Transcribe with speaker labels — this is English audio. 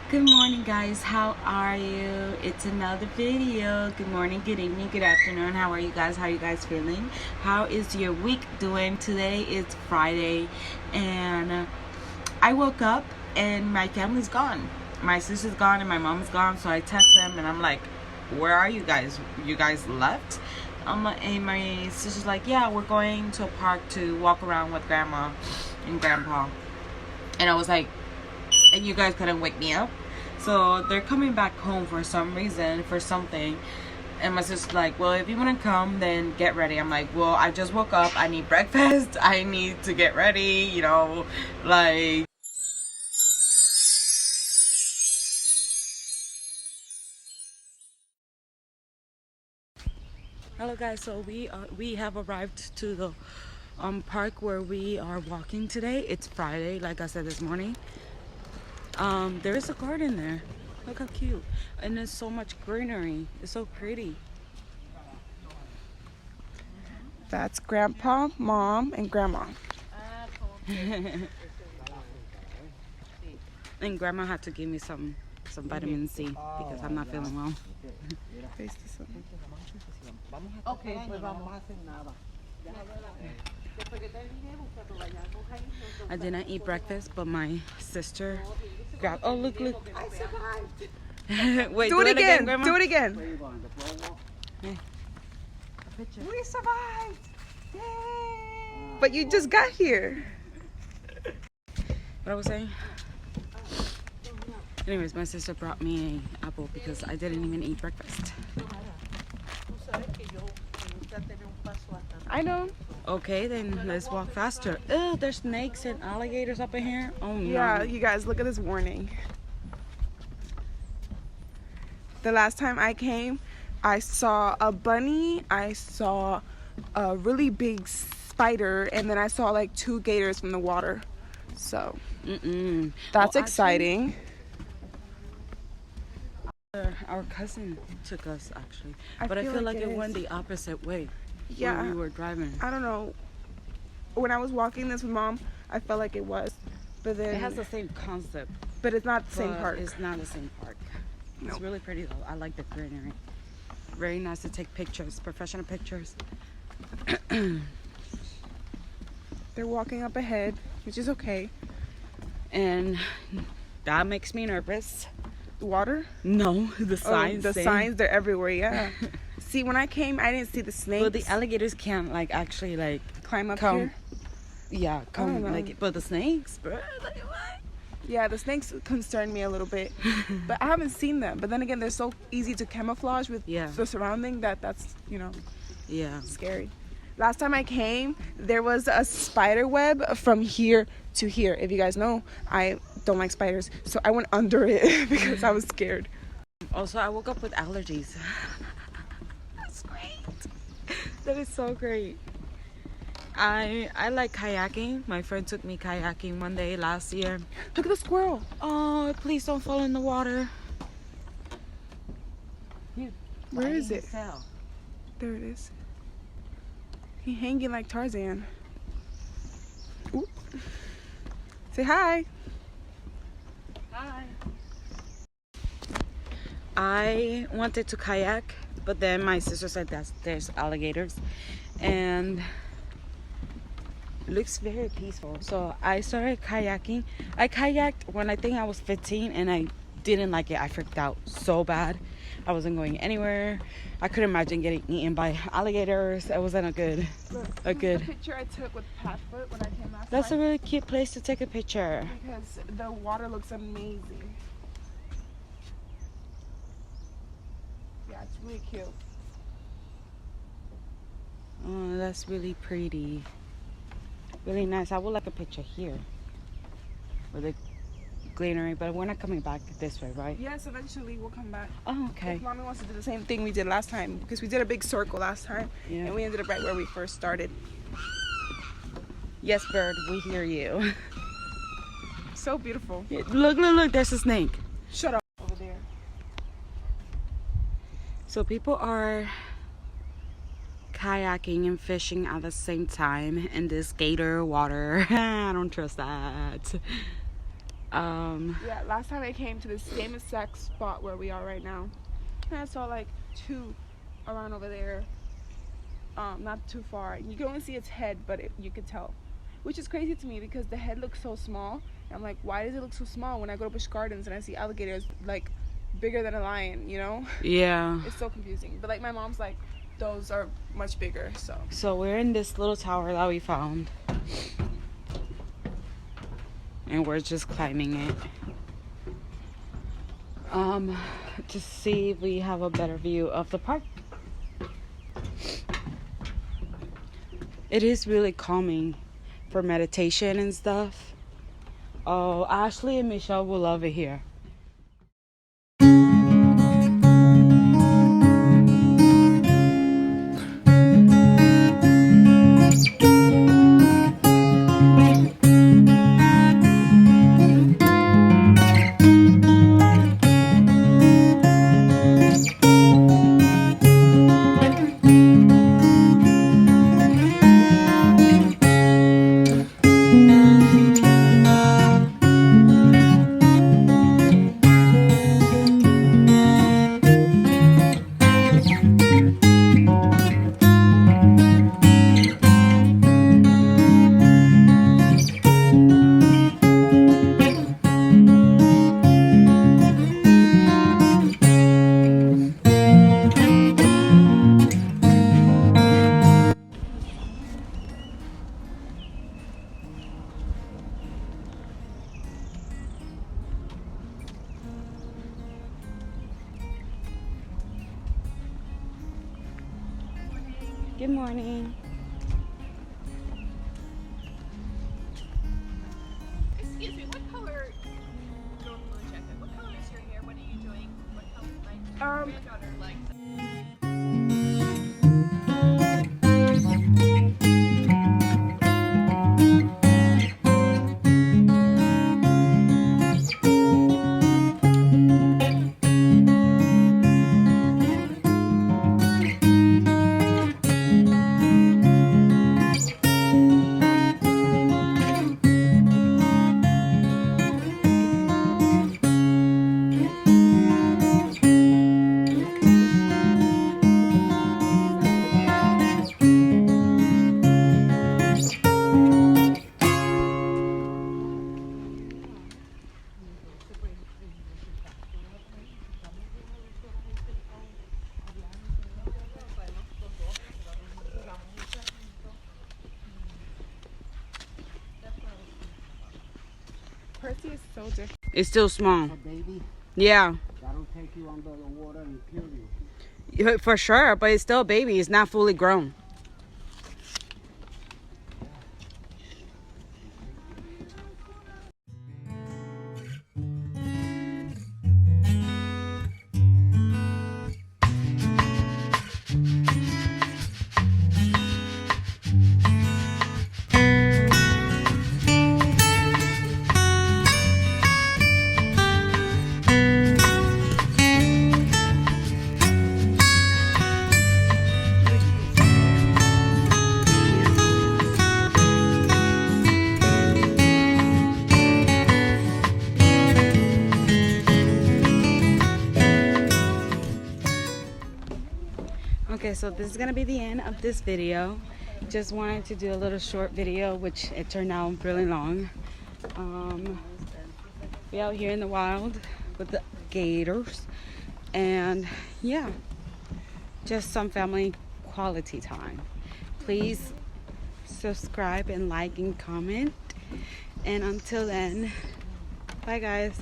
Speaker 1: Good morning, guys. How are you? It's another video. Good morning, good evening, good afternoon. How are you guys? How are you guys feeling? How is your week doing? Today is Friday, and I woke up and my family's gone. My sister's gone and my mom's gone. So I text them and I'm like, "Where are you guys? You guys left?" And my sister's like, "Yeah, we're going to a park to walk around with grandma and grandpa." And I was like, "And you guys couldn't wake me up?" So they're coming back home for some reason, for something. And my sister's like, "Well, if you want to come, then get ready." I'm like, "Well, I just woke up. I need breakfast. I need to get ready, like." Hello, guys. So we have arrived to the park where we are walking today. It's Friday, like I said this morning. There is a garden there. Look how cute. And there's so much greenery. It's so pretty.
Speaker 2: That's Grandpa, Mom, and Grandma.
Speaker 1: And Grandma had to give me some vitamin C because I'm not feeling well. I didn't eat breakfast, but my sister grabbed. Oh, look!
Speaker 2: I survived.
Speaker 1: Wait,
Speaker 2: Do it again.
Speaker 1: Grandma.
Speaker 2: Do it again.
Speaker 1: Hey.
Speaker 2: We survived. Yay! But you just got here.
Speaker 1: What I was saying? Anyways, my sister brought me an apple because I didn't even eat breakfast.
Speaker 2: I know.
Speaker 1: Okay, then let's walk faster. Oh, there's snakes and alligators up in here. Oh no.
Speaker 2: Yeah, you guys, look at this warning. The last time I came, I saw a bunny, I saw a really big spider, and then I saw like 2 gators from the water. So, that's exciting.
Speaker 1: Our cousin took us actually,
Speaker 2: I
Speaker 1: but I feel like it
Speaker 2: is.
Speaker 1: went the opposite way.
Speaker 2: Yeah.
Speaker 1: When we were driving.
Speaker 2: I don't know. When I was walking this with Mom, I felt like it was, but then
Speaker 1: It has the same concept,
Speaker 2: but it's not the same
Speaker 1: but
Speaker 2: park.
Speaker 1: it's not the same park. It's
Speaker 2: Nope.
Speaker 1: really pretty though. I like the greenery. Very nice to take pictures, professional pictures.
Speaker 2: They're walking up ahead, which is okay.
Speaker 1: And that makes me nervous.
Speaker 2: The water?
Speaker 1: No, the signs.
Speaker 2: The
Speaker 1: say-
Speaker 2: signs, they're everywhere, yeah. See, when I came, I didn't see the snakes.
Speaker 1: Well, the alligators can't actually
Speaker 2: climb up
Speaker 1: come.
Speaker 2: here.
Speaker 1: Yeah, come
Speaker 2: know.
Speaker 1: but the snakes, bro. What?
Speaker 2: Yeah, the snakes concern me a little bit, but I haven't seen them. But then again, they're so easy to camouflage with the surrounding that's
Speaker 1: Yeah.
Speaker 2: scary. Last time I came, there was a spider web from here to here. If you guys know, I don't like spiders, so I went under it because I was scared.
Speaker 1: Also, I woke up with allergies. That's great. That is so great. I like kayaking. My friend took me kayaking one day last year.
Speaker 2: Look at the squirrel.
Speaker 1: Oh, please don't fall in the water.
Speaker 2: Where is it? There it is. He hanging like Tarzan. Ooh. Say hi.
Speaker 1: Hi. I wanted to kayak, but then my sister said that there's alligators, and it looks very peaceful. So I started kayaking. I kayaked when I think I was 15, and I didn't like it. I freaked out so bad. I wasn't going anywhere. I couldn't imagine getting eaten by alligators. It wasn't a good.
Speaker 2: The picture I took with Patfoot when I came last
Speaker 1: That's a
Speaker 2: time.
Speaker 1: really cute place to take a picture.
Speaker 2: Because the water looks amazing. Yeah, it's really cute.
Speaker 1: Oh, that's really pretty. Really nice. I would like a picture here with the greenery, but we're not coming back this way, right?
Speaker 2: Yes, eventually we'll come back.
Speaker 1: Oh, okay.
Speaker 2: If Mommy wants to do the same thing we did last time, because we did a big circle last time,
Speaker 1: Yeah.
Speaker 2: and we ended up right where we first started.
Speaker 1: Yes, bird, we hear you.
Speaker 2: So beautiful.
Speaker 1: Look, there's a snake.
Speaker 2: Shut up over there.
Speaker 1: So people are kayaking and fishing at the same time in this gator water. I don't trust that.
Speaker 2: Yeah, last time I came to the same exact spot where we are right now, and I saw like 2 around over there, not too far. You can only see its head, but you could tell, which is crazy to me because the head looks so small. And I'm like, why does it look so small when I go to Busch Gardens and I see alligators like bigger than a lion, you know?
Speaker 1: Yeah.
Speaker 2: It's so confusing. But like my mom's like, those are much bigger.
Speaker 1: So we're in this little tower that we found, and we're just climbing it to see if we have a better view of the park. It is really calming for meditation and stuff. Oh, Ashley and Michelle will love it here. Good morning.
Speaker 3: Excuse me, what color? Don't check it. What color is your hair? What are you doing? What color? My granddaughter likes.
Speaker 2: Percy is so different.
Speaker 1: It's still small.
Speaker 4: A baby,
Speaker 1: Yeah,
Speaker 4: that'll take you under the water and kill you.
Speaker 1: for sure. But it's still a baby. It's not fully grown. Okay, so this is gonna be the end of this video. Just wanted to do a little short video, which it turned out really long. We out here in the wild with the gators, and yeah, just some family quality time. Please subscribe and like and comment, and until then, bye guys.